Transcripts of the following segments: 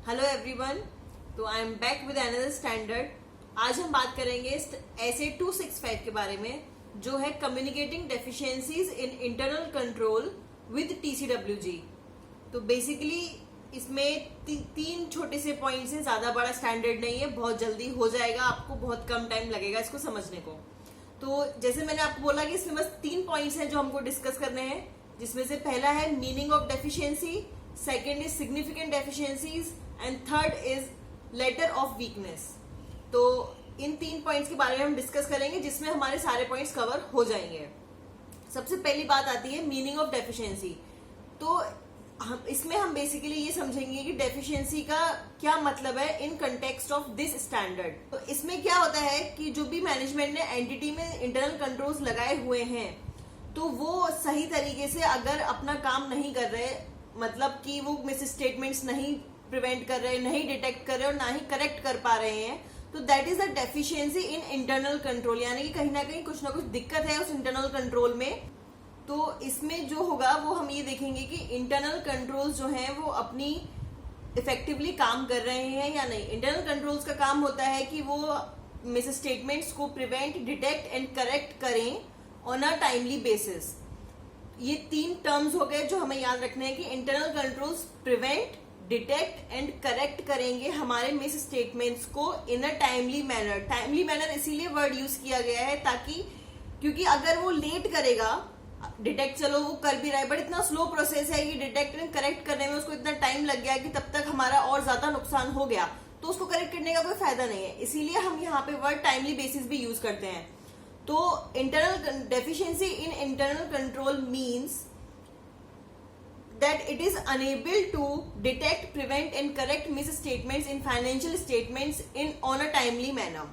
Hello everyone, तो I am back with another standard. आज हम बात करेंगे ऐसे 265 के बारे में, जो है communicating deficiencies in internal control with TCWG. तो बेसिकली इसमें तीन छोटे से पॉइंट्स हैं, ज्यादा बड़ा स्टैंडर्ड नहीं है, बहुत जल्दी हो जाएगा, आपको बहुत कम टाइम लगेगा इसको समझने को। तो जैसे मैंने आपको बोला कि इसमें बस 3 पॉइंट्स हैं जो हमको डिस्कस करने हैं, जिसमें से पहला है meaning of deficiency, second is significant deficiencies and third is letter of weakness. तो इन 3 पॉइंट्स के बारे में हम डिस्कस करेंगे, जिसमें हमारे सारे पॉइंट्स कवर हो जाएंगे। सबसे पहली बात आती है मीनिंग ऑफ डेफिशिएंसी। तो इसमें हम बेसिकली ये समझेंगे कि डेफिशिएंसी का क्या मतलब है in context of this standard. तो इसमें क्या होता है कि जो भी मैनेजमेंट ने एंटिटी में इंटरनल कंट्रोल्स लगाए हुए हैं, तो वो सही तरीके से अगर अपना काम नहीं कर रहे, मतलब कि वो मिस स्टेटमेंट्स नहीं प्रिवेंट कर रहे, नहीं डिटेक्ट कर रहे और ना ही करेक्ट कर पा रहे हैं, तो that is the deficiency in internal control. यानी कि कहीं ना कहीं कुछ ना कुछ दिक्कत है उस इंटरनल कंट्रोल में। तो इसमें जो होगा वो हम ये देखेंगे कि इंटरनल कंट्रोल्स जो हैं वो अपनी इफेक्टिवली काम कर रहे हैं या नहीं। इंटरनल कंट्रोल्स का काम होता है कि वो मिस स्टेटमेंट्स को प्रिवेंट, डिटेक्ट एंड करेक्ट करें ऑन अ टाइमली बेसिस। ये 3 टर्म्स हो गए जो हमें याद रखने हैं कि internal controls prevent, detect and correct करेंगे हमारे मिस स्टेटमेंट्स को in a timely manner. Timely manner इसीलिए वर्ड यूज किया गया है ताकि, क्योंकि अगर वो लेट करेगा, डिटेक्ट चलो वो कर भी रहा है, बट इतना स्लो प्रोसेस है कि डिटेक्ट एंड करेक्ट करने में उसको इतना टाइम लग गया कि तब तक हमारा और ज्यादा नुकसान हो गया, तो उसको करेक्ट करने का कोई फायदा नहीं है। इसीलिए हम यहाँ पे वर्ड टाइमली बेसिस भी यूज करते हैं। तो internal deficiency in internal control means that it is unable to detect, prevent and correct misstatements in financial statements in on a timely manner.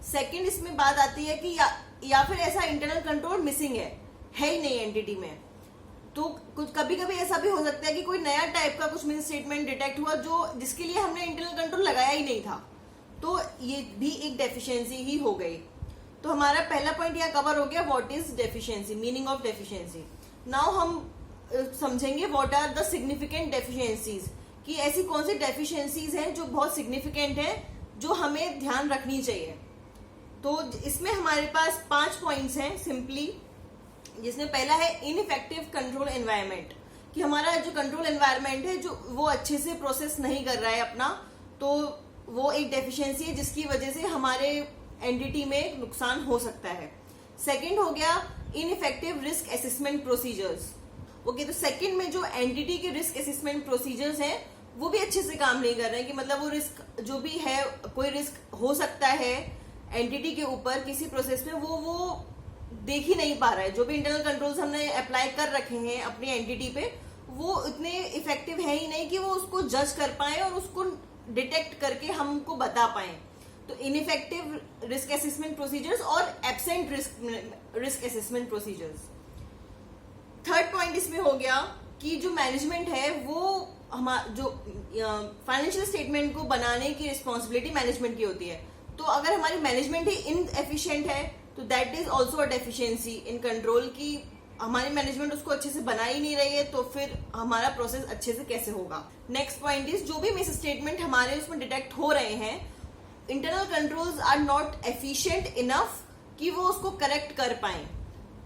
Second इसमें बात आती है कि या फिर ऐसा इंटरनल कंट्रोल मिसिंग है ही नहीं एंटिटी में। तो कुछ कभी कभी ऐसा भी हो सकता है कि कोई नया टाइप का कुछ मिस स्टेटमेंट डिटेक्ट हुआ जो जिसके लिए हमने इंटरनल कंट्रोल लगाया ही नहीं था, तो ये भी एक डेफिशिएंसी ही हो गई। तो हमारा पहला पॉइंट यहाँ कवर हो गया, what is deficiency, meaning of deficiency. Now हम समझेंगे what are the significant deficiencies, कि ऐसी कौन सी डेफिशिएंसीज हैं जो बहुत सिग्निफिकेंट है, जो हमें ध्यान रखनी चाहिए। तो इसमें हमारे पास 5 पॉइंट्स हैं सिंपली, जिसमें पहला है इनइफेक्टिव कंट्रोल एनवायरनमेंट, कि हमारा जो कंट्रोल एनवायरनमेंट है जो वो अच्छे से प्रोसेस नहीं कर रहा है अपना, तो वो एक डेफिशिएंसी है जिसकी वजह से हमारे एंटिटी में नुकसान हो सकता है। सेकेंड हो गया ineffective risk assessment procedures. Okay, तो सेकंड में जो एंटिटी के रिस्क असेसमेंट प्रोसीजर्स हैं वो भी अच्छे से काम नहीं कर रहे हैं, कि मतलब वो रिस्क जो भी है, कोई रिस्क हो सकता है एंटिटी के ऊपर किसी प्रोसेस में, वो देख ही नहीं पा रहा है। जो भी इंटरनल कंट्रोल्स हमने अप्लाई कर रखे हैं अपनी एंटिटी पे, वो इतने इफेक्टिव है ही नहीं कि वो उसको जज कर पाए और उसको डिटेक्ट करके हमको बता पाए। तो इनइफेक्टिव रिस्क असेसमेंट प्रोसीजर्स और absent risk assessment procedures. Third point इसमें हो गया कि जो मैनेजमेंट है वो जो फाइनेंशियल स्टेटमेंट को बनाने की रिस्पॉन्सिबिलिटी मैनेजमेंट की होती है। तो अगर हमारी मैनेजमेंट ही इनएफिशिएंट है, तो that is also a deficiency in control, की हमारी मैनेजमेंट उसको अच्छे से बना ही नहीं रही है, तो फिर हमारा प्रोसेस अच्छे से कैसे होगा। नेक्स्ट पॉइंट इज जो भी मिस स्टेटमेंट हमारे उसमें डिटेक्ट हो रहे हैं, internal controls are not efficient enough कि वो उसको करेक्ट कर पाए।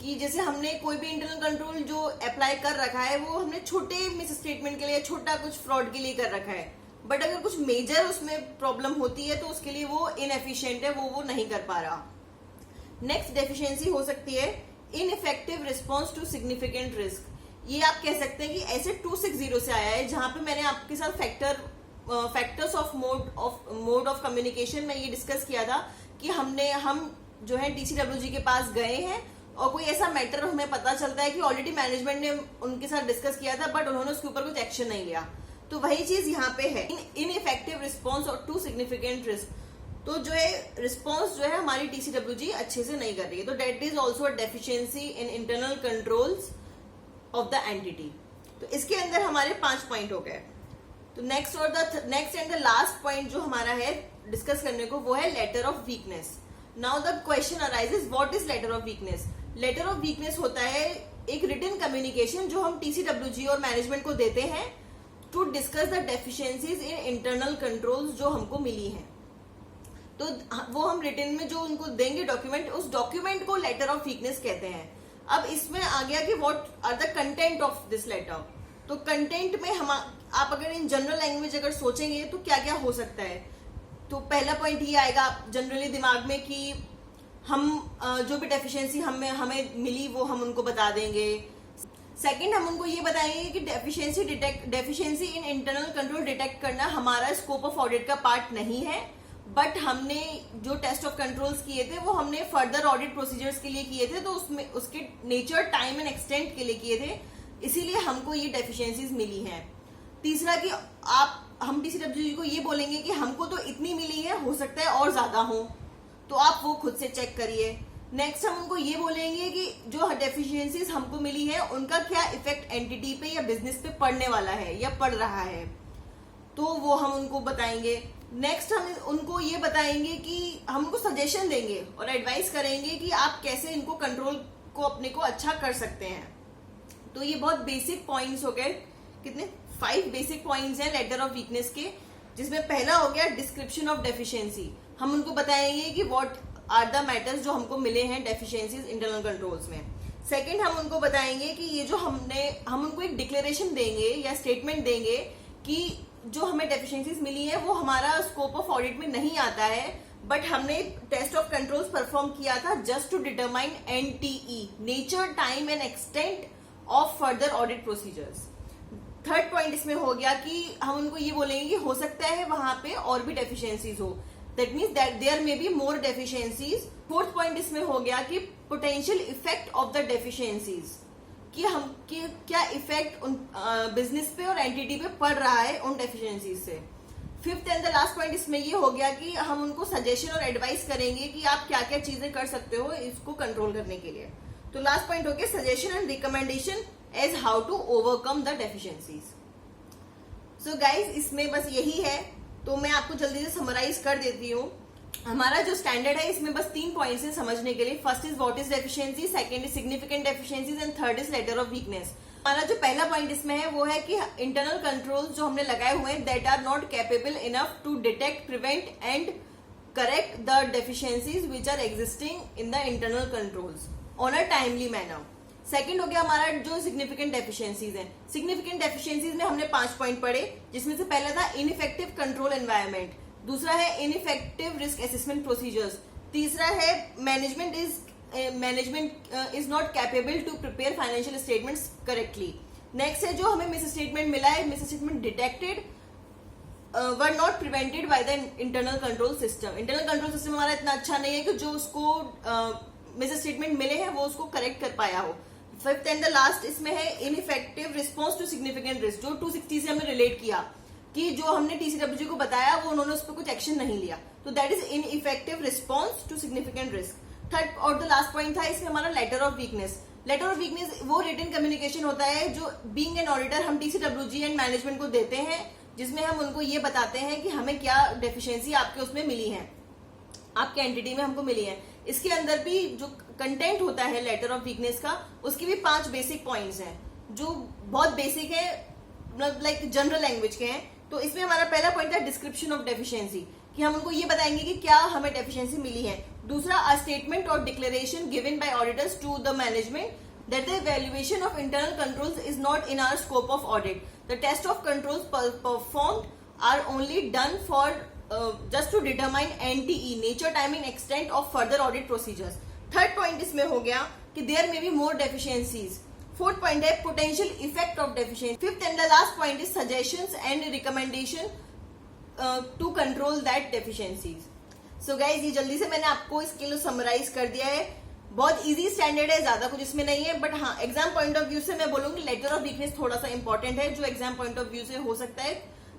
कि जैसे हमने कोई भी इंटरनल कंट्रोल जो अप्लाई कर रखा है वो हमने छोटे मिस स्टेटमेंट के लिए, छोटा कुछ फ्रॉड के लिए कर रखा है, बट अगर कुछ मेजर उसमें प्रॉब्लम होती है तो उसके लिए वो इनएफिशिएंट है, वो नहीं कर पा रहा। नेक्स्ट डेफिशिएंसी हो सकती है ineffective response to significant risk. ये आप कह सकते हैं कि ऐसे 260 से आया है, जहां पे मैंने आपके साथ factors of mode of communication में ये डिस्कस किया था कि हम जो है टीसीडब्ल्यूजी के पास गए हैं और कोई ऐसा मैटर हमें पता चलता है कि ऑलरेडी मैनेजमेंट ने उनके साथ डिस्कस किया था, बट उन्होंने उसके ऊपर कुछ एक्शन नहीं लिया। तो वही चीज यहाँ पे है, ineffective response to significant risk. तो जो है रिस्पॉन्स जो है हमारी टीसीडब्ल्यूजी अच्छे से नहीं कर रही है, तो that is also a deficiency in internal controls of the entity. तो इसके अंदर हमारे 5 पॉइंट हो गए। तो next and the last point जो हमारा है डिस्कस करने को, वो है letter of weakness. Now the question arises, what is letter of weakness. Letter of weakness होता है एक रिटन कम्युनिकेशन जो हम टीसीडब्ल्यूजी और मैनेजमेंट को देते हैं to discuss the deficiencies in internal controls जो हमको मिली हैं। तो वो हम रिटन में जो उनको देंगे डॉक्यूमेंट, उस डॉक्यूमेंट को लेटर ऑफ वीकनेस कहते हैं। अब इसमें आ गया कि what are the content of this letter. तो कंटेंट में हम आप अगर इन जनरल लैंग्वेज अगर सोचेंगे तो क्या क्या हो सकता है, तो पहला पॉइंट ये आएगा जनरली दिमाग में कि हम जो भी डेफिशिएंसी हमें मिली वो हम उनको बता देंगे। सेकंड, हम उनको ये बताएंगे कि deficiency in internal control detect करना हमारा स्कोप ऑफ ऑडिट का पार्ट नहीं है, बट हमने जो टेस्ट ऑफ कंट्रोल्स किए थे वो हमने फर्दर ऑडिट प्रोसीजर्स के लिए किए थे, तो उसमें उसके नेचर, टाइम एंड एक्सटेंट के लिए किए थे, इसीलिए हमको ये डेफिशिएंसीज मिली हैं। तीसरा कि हम DCWG को ये बोलेंगे कि हमको तो इतनी मिली है, हो सकता है और ज्यादा हो, तो आप वो खुद से चेक करिए। नेक्स्ट, हम उनको ये बोलेंगे कि जो डेफिशिएंसीज हमको मिली है उनका क्या इफेक्ट एंटिटी पे या बिजनेस पे पड़ने वाला है या पड़ रहा है, तो वो हम उनको बताएंगे। नेक्स्ट, हम उनको ये बताएंगे कि हम उनको सजेशन देंगे और एडवाइस करेंगे कि आप कैसे इनको कंट्रोल को अपने को अच्छा कर सकते हैं। तो ये बहुत बेसिक पॉइंट्स हो गए, कितने 5 बेसिक पॉइंट्स हैं लेटर ऑफ वीकनेस के, जिसमें पहला हो गया डिस्क्रिप्शन ऑफ डेफिशिएंसी। हम उनको बताएंगे कि व्हाट आर द मैटर्स जो हमको मिले हैं डेफिशिएंसीज इंटरनल कंट्रोल्स में। सेकंड, हम उनको बताएंगे कि ये जो हम उनको एक डिक्लेरेशन देंगे या स्टेटमेंट देंगे कि जो हमें डेफिशिएंसीज मिली है वो हमारा स्कोप ऑफ ऑडिट में नहीं आता है, बट हमने टेस्ट ऑफ कंट्रोल्स परफॉर्म किया था just to determine NTE, nature, time and extent of further audit procedures. Third point इसमें हो गया कि हम उनको ये बोलेंगे कि हो सकता है वहां पे और भी डेफिशिएंसीज हो, that means that there may be more deficiencies. Fourth point इसमें हो गया कि potential effect of the deficiencies, कि क्या इफेक्ट उन बिजनेस पे और एंटिटी पे पड़ रहा है उन डेफिशिएंसीज से। Fifth and the last point इसमें ये हो गया कि हम उनको सजेशन और एडवाइस करेंगे कि आप क्या क्या चीजें कर सकते हो इसको कंट्रोल करने के लिए। तो लास्ट पॉइंट हो गया suggestion and recommendation as how to overcome the deficiencies. So guys, इसमें बस यही है, तो मैं आपको जल्दी से समराइज कर देती हूँ। हमारा जो स्टैंडर्ड है इसमें बस 3 पॉइंट्स हैं समझने के लिए। First is what is deficiency, second is significant deficiencies and third is letter of weakness. हमारा जो पहला पॉइंट इसमें है वो है कि इंटरनल कंट्रोल्स जो हमने लगाए हुए हैं that are not capable enough to detect, prevent and correct the deficiencies which are existing in the internal controls on a timely manner. Second हो गया हमारा जो सिग्निफिकेंट डेफिशिएंसीज हैं। सिग्निफिकेंट डेफिशिएंसीज में हमने 5 पॉइंट पढ़े, जिसमें से पहला था इनइफेक्टिव कंट्रोल एनवायरनमेंट, दूसरा है इनइफेक्टिव रिस्क असेसमेंट प्रोसीजर्स, तीसरा है management is not capable to prepare financial statements correctly. Next है जो हमें मिस स्टेटमेंट मिला है, misstatement detected were not prevented by the internal control system. Internal control system हमारा इतना अच्छा नहीं है कि जो उसको मिस स्टेटमेंट मिले हैं वो उसको करेक्ट कर पाया हो। फिफ्थ एंड द लास्ट इसमें है ineffective response to significant risk, जो 260 से हमें रिलेट किया कि जो हमने TCWG को बताया वो उन्होंने उस पर कुछ एक्शन नहीं लिया, तो that is ineffective response to significant risk. Third और द लास्ट पॉइंट था इसमें हमारा letter of weakness. Letter of weakness वो रिटन कम्युनिकेशन होता है जो बीइंग एन ऑडिटर हम TCWG एंड मैनेजमेंट को देते हैं, जिसमें हम उनको ये बताते हैं कि हमें क्या डेफिशिएंसी आपके उसमें मिली है, आपके एंटिटी में हमको मिली है। इसके अंदर भी जो कंटेंट होता है लेटर ऑफ वीकनेस का, उसके भी 5 बेसिक पॉइंट्स हैं जो बहुत बेसिक है, मतलब लाइक जनरल लैंग्वेज के हैं। तो इसमें हमारा पहला पॉइंट था डिस्क्रिप्शन ऑफ डेफिशिएंसी, कि हम उनको ये बताएंगे कि क्या हमें डेफिशिएंसी मिली है। दूसरा, अ स्टेटमेंट और declaration given by auditors to the management that the evaluation of internal controls is not in our scope of audit. The test of controls performed are only done for just to determine NTE, nature, time and extent of further audit procedures. Third point इसमें हो गया कि there may be more deficiencies. Fourth point है potential effect of deficiency. Fifth and the last point is suggestions and recommendation to control that deficiencies. So guys, ये जल्दी से मैंने आपको इसके लिए समराइज कर दिया है। बहुत इजी स्टैंडर्ड है, ज्यादा कुछ इसमें नहीं है, बट हाँ एग्जाम पॉइंट ऑफ व्यू से मैं बोलूंगी लेटर ऑफ वीकनेस थोड़ा सा इंपॉर्टेंट है, जो एग्जाम पॉइंट ऑफ व्यू से हो सकता है,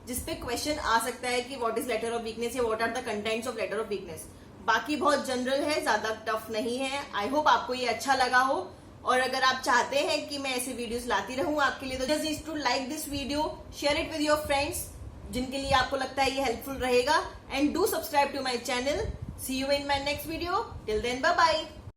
जिसपे क्वेश्चन आ सकता है कि what is letter of weakness या what are the contents of letter of weakness. बाकी बहुत जनरल है, ज्यादा टफ नहीं है। आई होप आपको ये अच्छा लगा हो, और अगर आप चाहते हैं कि मैं ऐसे वीडियोस लाती रहूं आपके लिए, तो just need to like this video, share it with your friends जिनके लिए आपको लगता है ये हेल्पफुल रहेगा, and do subscribe to my channel. See you in my next video. Till then, bye bye.